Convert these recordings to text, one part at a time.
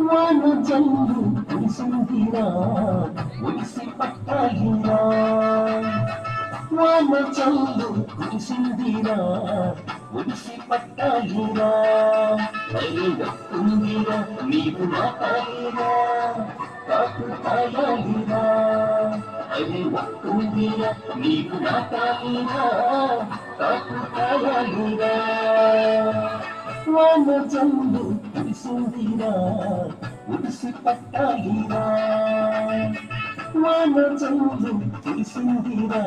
వాన జల్లు కురిసిందిరా ఒడిసి పట్టాయిరా వాన జల్లు కురిసిందిరా ఒడిసి పట్టాయిరా అరే వస్తుందిరా నీవు నాటాయిరా కాకు కాయాలిరా అరే వస్తుందిరా నీవు నాటాయిరా కాకు కాయాలిరా వాన జల్లు కురిసిందిరా ఒడిసి పట్టాయిరా వాన జల్లు కురిసిందిరా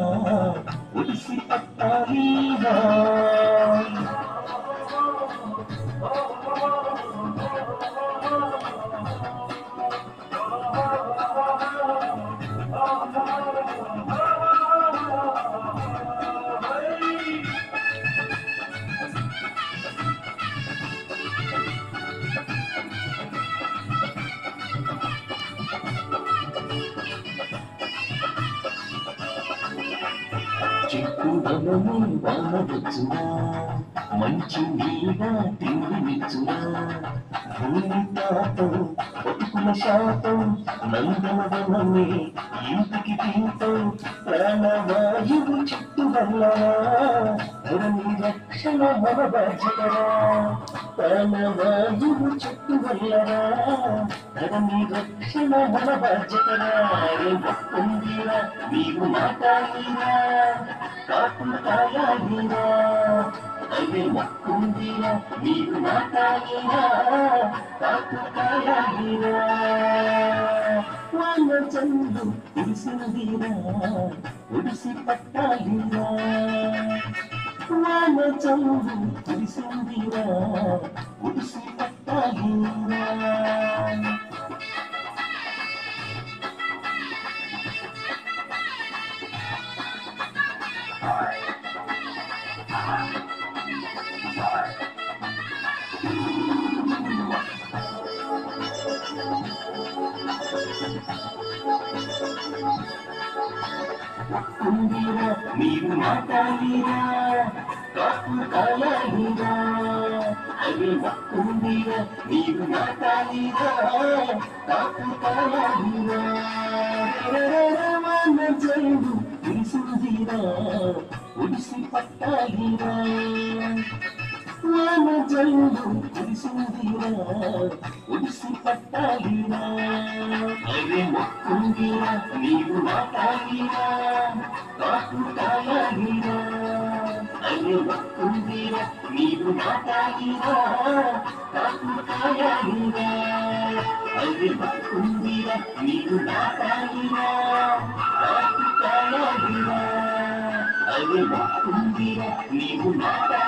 ఒడిసి పట్టాయిరా చిక్కుదనము వానవచ్చునా మంచి మీద తిండినిచ్చునా భూమి తాతం బతుకుల శాతం నందనవనమే ఇంటికి తింటాం ప్రాణవాయువు చుట్టు వల్లరా ధరణి రక్షణ మన బాధ్యతరా ప్రాణవాయువు చుట్టు వల్లరా ధరణి రక్షణ మన బాధ్యతరా ఒక్కుందిరా నీవు మాటాయిరా కాకు కాయాలిరా అదే ఒక్కుందిరా నీవు మాటాయిరా కాకు కాయాలిరా వాన చందు కురిసిందిరా ఒడిసి పట్టాలిరా వాన చందు కురిసిందిరా ఒడిసి పట్టాలిరా వస్తుందిరా నీవు నాటాలిరా కాకు కాయాలిరా అదే వస్తుందిరా నీవు నాటాలిరా కాకు కాయాలిరా వాన జల్లు కురిసిందిరా ఒడిసి పట్టాలిరా వాన జల్లు కురిసిందిరా ఒడిసి పట్టాలిరా అదే మొక్కుందిరా నీవు నాటాలిరా కాకు కాయాలిరా అదే మొక్కుందిరా నీవు నాటాలిరా కాకు కాయాలిరా అదే మొక్కుందిరా నీవు నాటాలిరా కాకు కాయాలిరా అదే మొక్కుందిరా నీవు నాటాలిరా